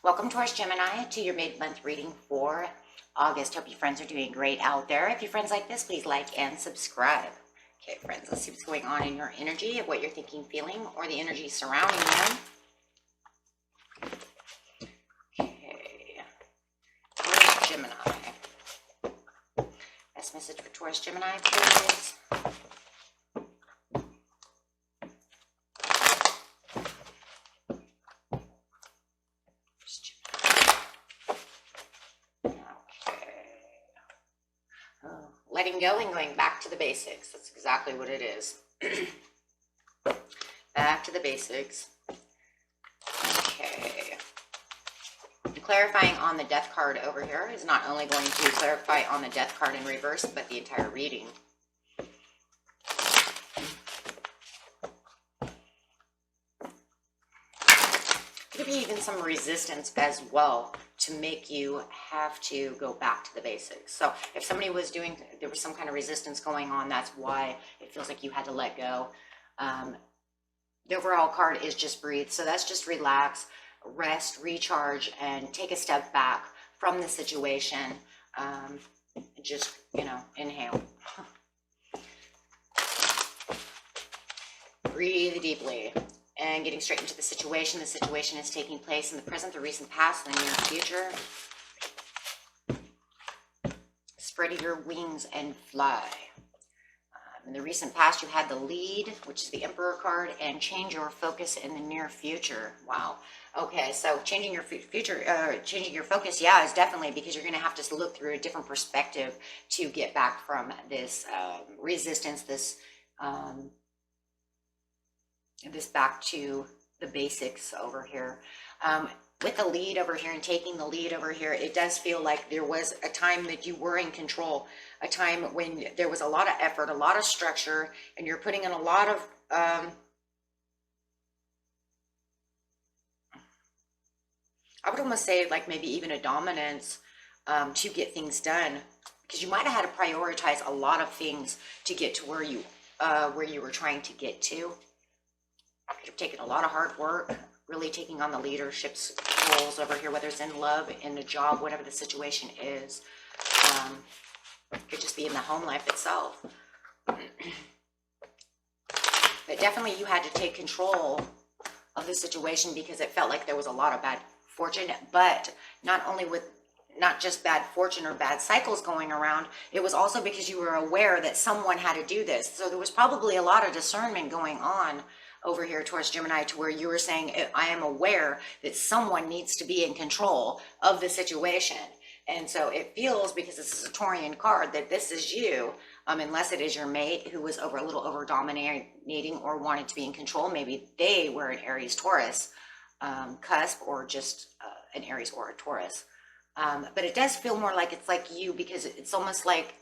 Welcome, Taurus Gemini, to your mid-month reading for August. Hope you friends are doing great out there. If your friends like this, please like and subscribe. Okay, friends, let's see what's going on in your energy of what you're thinking, feeling, or the energy surrounding you. Okay, Taurus Gemini. Best message for Taurus Gemini, please. Letting go and going back to the basics. That's exactly what it is. Back to the basics. Okay. Clarifying on the death card over here is not only going to clarify on the death card in reverse, but the entire reading. Could be even some resistance as well to make you have to go back to the basics. So if somebody was doing, there was some kind of resistance going on, that's why it feels like you had to let go. The overall card is just breathe. So that's just relax, rest, recharge, and take a step back from the situation. Just, inhale. Breathe deeply. And getting straight into the situation. The situation is taking place in the present, the recent past, and the near future. Spread your wings and fly. In the recent past, you had the lead, which is the Emperor card, and change your focus in the near future. Wow. Okay, so changing your changing your focus, yeah, is definitely because you're going to have to look through a different perspective to get back from this resistance, this back to the basics over here. With the lead over here and taking the lead over here, it does feel like there was a time that you were in control, a time when there was a lot of effort, a lot of structure, and you're putting in a lot of, I would almost say like maybe even a dominance to get things done, because you might have had to prioritize a lot of things to get to where you were trying to get to. Could have taken a lot of hard work, really taking on the leadership roles over here, whether it's in love, in a job, whatever the situation is. Could just be in the home life itself. But definitely you had to take control of the situation because it felt like there was a lot of bad fortune, but not just bad fortune or bad cycles going around, it was also because you were aware that someone had to do this. So there was probably a lot of discernment going on over here towards Gemini, to where you were saying, I am aware that someone needs to be in control of the situation. And so it feels, because this is a Taurian card, that this is you, unless it is your mate who was a little over dominating or wanted to be in control. Maybe they were an Aries Taurus cusp, or just an Aries or a Taurus. But it does feel more like it's like you, because it's almost like,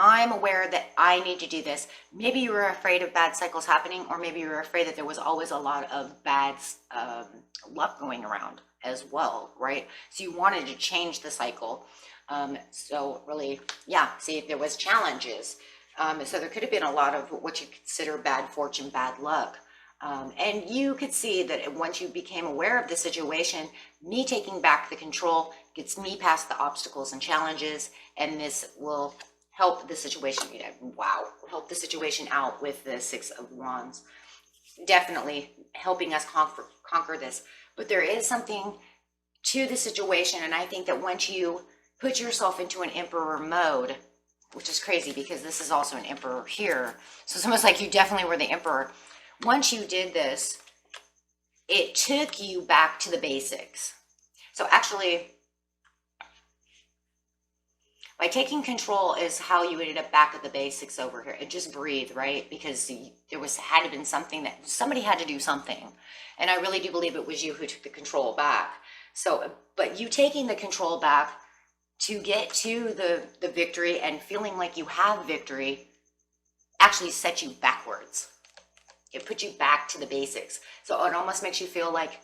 I'm aware that I need to do this. Maybe you were afraid of bad cycles happening, or maybe you were afraid that there was always a lot of bad luck going around as well, right? So you wanted to change the cycle. So really, yeah, see, there was challenges. So there could have been a lot of what you consider bad fortune, bad luck. And you could see that once you became aware of the situation, me taking back the control gets me past the obstacles and challenges, and this will help the situation, help the situation out with the Six of Wands. Definitely helping us conquer this. But there is something to the situation, and I think that once you put yourself into an Emperor mode, which is crazy because this is also an Emperor here, so it's almost like you definitely were the Emperor. Once you did this, it took you back to the basics. So actually, by taking control is how you ended up back at the basics over here. And just breathe, right? Because there had to been something that somebody had to do something. And I really do believe it was you who took the control back. So, but you taking the control back to get to the victory and feeling like you have victory actually set you backwards. It put you back to the basics. So it almost makes you feel like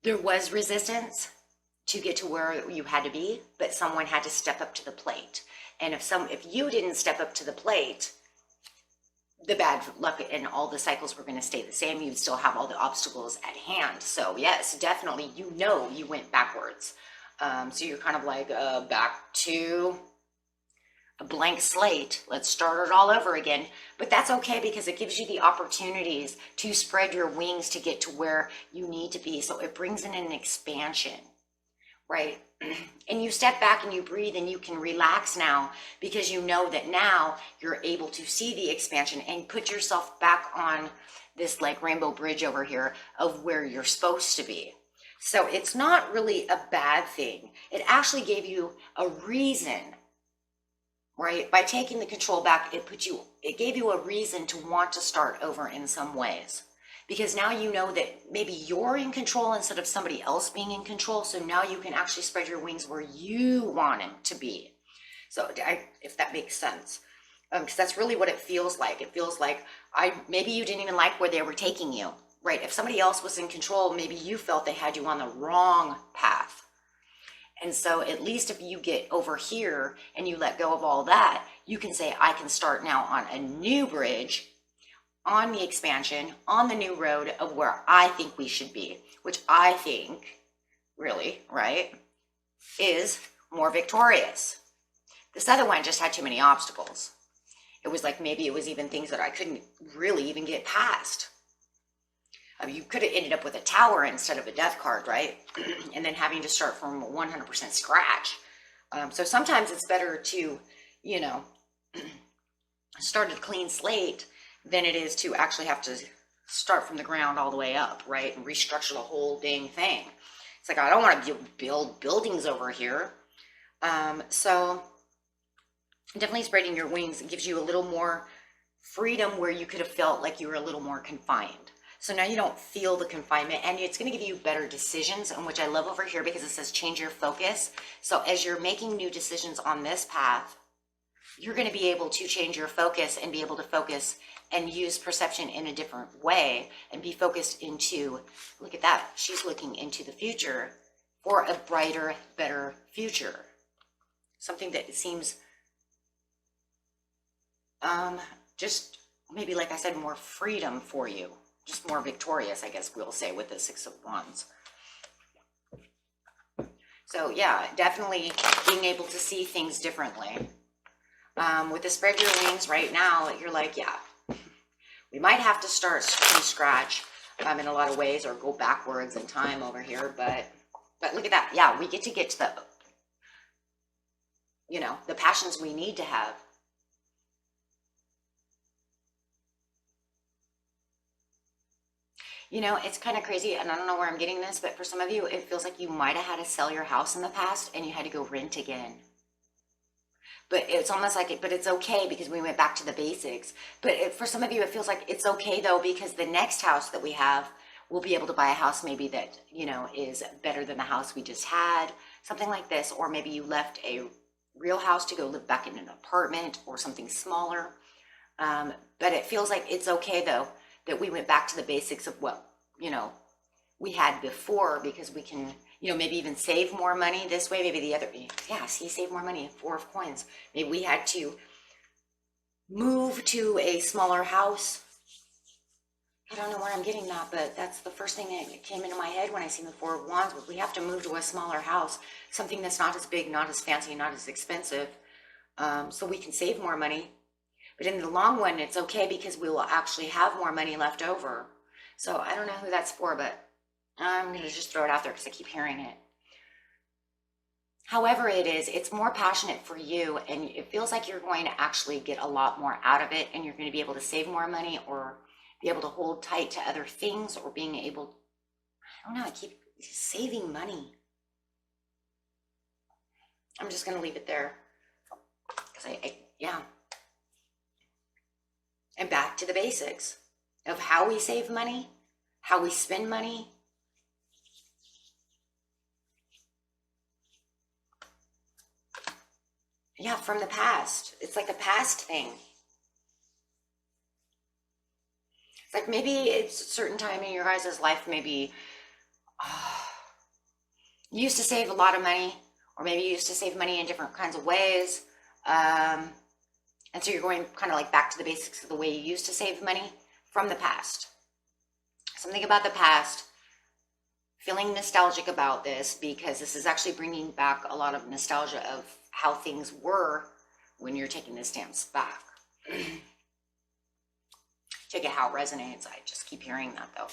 there was resistance to get to where you had to be, but someone had to step up to the plate. And if you didn't step up to the plate, the bad luck and all the cycles were going to stay the same. You'd still have all the obstacles at hand. So yes, definitely, you know, you went backwards. So you're kind of like back to a blank slate. Let's start it all over again. But that's okay, because it gives you the opportunities to spread your wings to get to where you need to be. So it brings in an expansion, right? And you step back and you breathe and you can relax now, because you know that now you're able to see the expansion and put yourself back on this like rainbow bridge over here of where you're supposed to be. So it's not really a bad thing. It actually gave you a reason, right? By taking the control back, it gave you a reason to want to start over in some ways. Because now you know that maybe you're in control instead of somebody else being in control. So now you can actually spread your wings where you want them to be. So if that makes sense, because that's really what it feels like. It feels like maybe you didn't even like where they were taking you, right? If somebody else was in control, maybe you felt they had you on the wrong path. And so at least if you get over here and you let go of all that, you can say, I can start now on a new bridge, on the expansion, on the new road of where I think we should be, which I think really, right, is more victorious. This other one just had too many obstacles. It was like, maybe it was even things that I couldn't really even get past. I mean, you could have ended up with a tower instead of a death card, right? And then having to start from 100% scratch. So sometimes it's better to, you know, start a clean slate than it is to actually have to start from the ground all the way up, right? And restructure the whole dang thing. It's like, I don't want to build buildings over here. So definitely spreading your wings gives you a little more freedom where you could have felt like you were a little more confined. So now you don't feel the confinement, and it's going to give you better decisions, and which I love over here because it says change your focus. So as you're making new decisions on this path, you're going to be able to change your focus and be able to focus and use perception in a different way and be focused into, look at that, she's looking into the future for a brighter, better future. Something that seems just maybe, like I said, more freedom for you, just more victorious, I guess we'll say, with the Six of Wands. So yeah, definitely being able to see things differently. With the spread your wings right now, you're like, yeah, we might have to start from scratch in a lot of ways, or go backwards in time over here, but look at that. Yeah, we get to the, you know, the passions we need to have. You know, it's kind of crazy, and I don't know where I'm getting this, but for some of you, it feels like you might have had to sell your house in the past and you had to go rent again. But it's almost like but it's okay because we went back to the basics. But for some of you, it feels like it's okay though, because the next house that we have, we'll be able to buy a house maybe that, you know, is better than the house we just had, something like this. Or maybe you left a real house to go live back in an apartment or something smaller. But it feels like it's okay though, that we went back to the basics of what, you know, we had before, because we can, you know, maybe even save more money this way. Maybe the other, yeah, see, save more money, Four of Coins. Maybe we had to move to a smaller house. I don't know where I'm getting that, but that's the first thing that came into my head when I seen the Four of Wands. We have to move to a smaller house, something that's not as big, not as fancy, not as expensive, so we can save more money. But in the long run, it's okay because we will actually have more money left over. So I don't know who that's for, but I'm going to just throw it out there because I keep hearing it. However it is, it's more passionate for you, and it feels like you're going to actually get a lot more out of it, and you're going to be able to save more money, or be able to hold tight to other things, or being able, I don't know, I keep saving money. I'm just going to leave it there because yeah. And back to the basics of how we save money, how we spend money. Yeah, from the past. It's like a past thing. It's like maybe it's a certain time in your guys' life, maybe you used to save a lot of money, or maybe you used to save money in different kinds of ways. And so you're going kind of like back to the basics of the way you used to save money from the past. Something about the past, feeling nostalgic about this, because this is actually bringing back a lot of nostalgia of how things were when you're taking the stamps back. Take it how it resonates. I just keep hearing that though.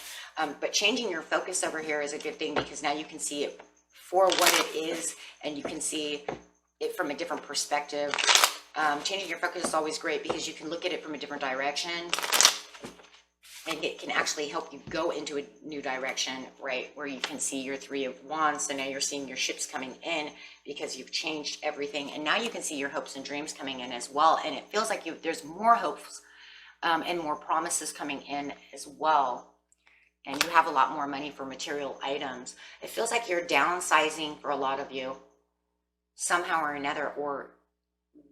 But changing your focus over here is a good thing, because now you can see it for what it is, and you can see it from a different perspective. Changing your focus is always great, because you can look at it from a different direction, and it can actually help you go into a new direction, right? Where you can see your Three of Wands. So now you're seeing your ships coming in because you've changed everything. And now you can see your hopes and dreams coming in as well. And it feels like there's more hopes and more promises coming in as well. And you have a lot more money for material items. It feels like you're downsizing for a lot of you somehow or another, or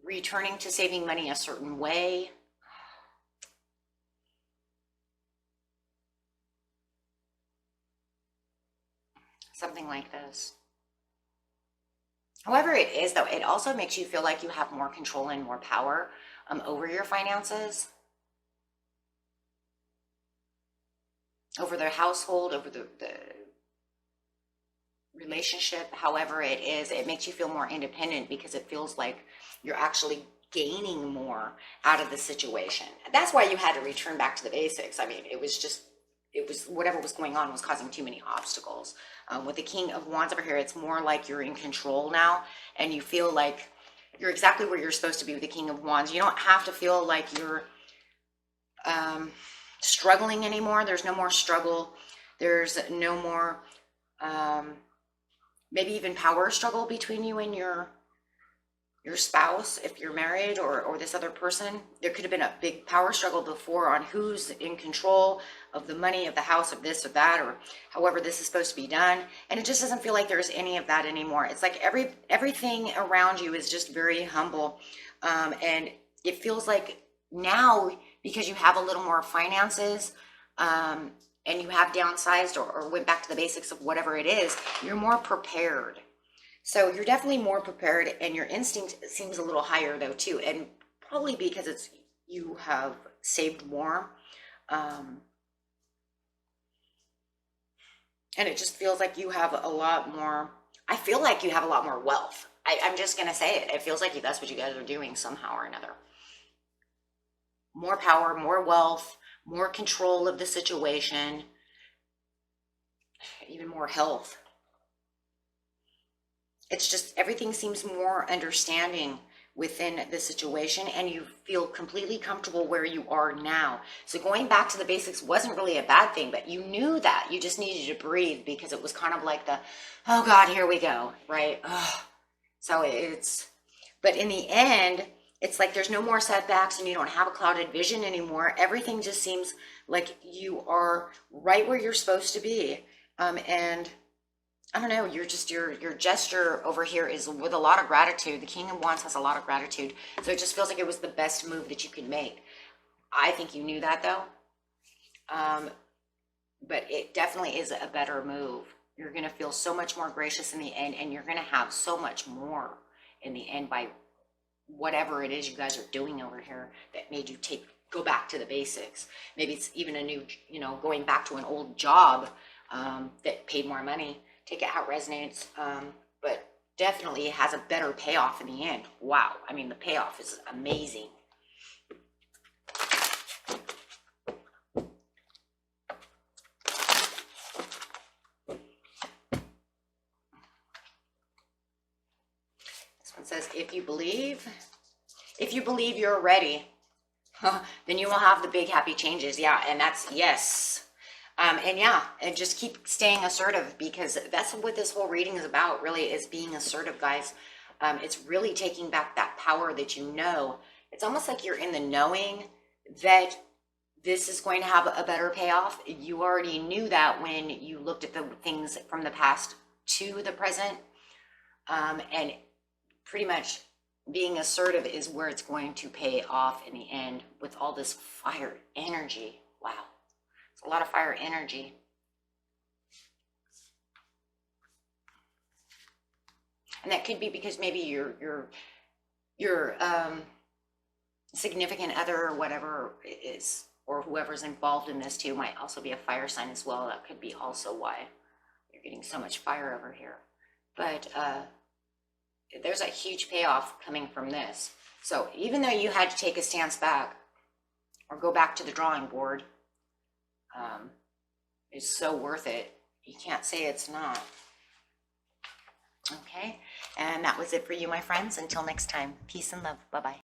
returning to saving money a certain way. Something like this. However it is, though, it also makes you feel like you have more control and more power over your finances, over the household, over the relationship. However it is, it makes you feel more independent, because it feels like you're actually gaining more out of the situation. That's why you had to return back to the basics. I mean, it was whatever was going on was causing too many obstacles. With the King of Wands over here, it's more like you're in control now, and you feel like you're exactly where you're supposed to be with the King of Wands. You don't have to feel like you're struggling anymore. There's no more struggle. There's no more maybe even power struggle between you and your spouse, if you're married, or this other person. There could have been a big power struggle before on who's in control of the money, of the house, of this or that, or however this is supposed to be done. And it just doesn't feel like there's any of that anymore. It's like everything around you is just very humble. And it feels like now, because you have a little more finances, and you have downsized or went back to the basics of whatever it is, you're more prepared. So you're definitely more prepared, and your instinct seems a little higher though too, and probably because you have saved more, and it just feels like you have a lot more. I feel like you have a lot more wealth. I'm just gonna say it. It feels like that's what you guys are doing somehow or another. More power, more wealth, more control of the situation, even more health. It's just everything seems more understanding within the situation, and you feel completely comfortable where you are now. So going back to the basics wasn't really a bad thing, but you knew that. You just needed to breathe, because it was kind of like oh God, here we go, right? Ugh. So but in the end, it's like there's no more setbacks, and you don't have a clouded vision anymore. Everything just seems like you are right where you're supposed to be. And I don't know, your gesture over here is with a lot of gratitude. The King of Wands has a lot of gratitude. So it just feels like it was the best move that you could make. I think you knew that though. But it definitely is a better move. You're going to feel so much more gracious in the end, and you're going to have so much more in the end by whatever it is you guys are doing over here that made you go back to the basics. Maybe it's even a new, going back to an old job that paid more money. Take it how it resonates, but definitely it has a better payoff in the end. Wow, I mean, the payoff is amazing. This one says, if you believe you're ready, then you will have the big happy changes. Yeah, and that's yes. And just keep staying assertive, because that's what this whole reading is about, really, is being assertive, guys. It's really taking back that power that you know. It's almost like you're in the knowing that this is going to have a better payoff. You already knew that when you looked at the things from the past to the present. And pretty much being assertive is where it's going to pay off in the end with all this fire energy. Wow. A lot of fire energy. And that could be because maybe you're significant other or whatever is, or whoever's involved in this too, might also be a fire sign as well. That could be also why you're getting so much fire over here. But there's a huge payoff coming from this. So even though you had to take a stance back or go back to the drawing board, it's so worth it. You can't say it's not. Okay, and that was it for you, my friends. Until next time, peace and love. Bye-bye.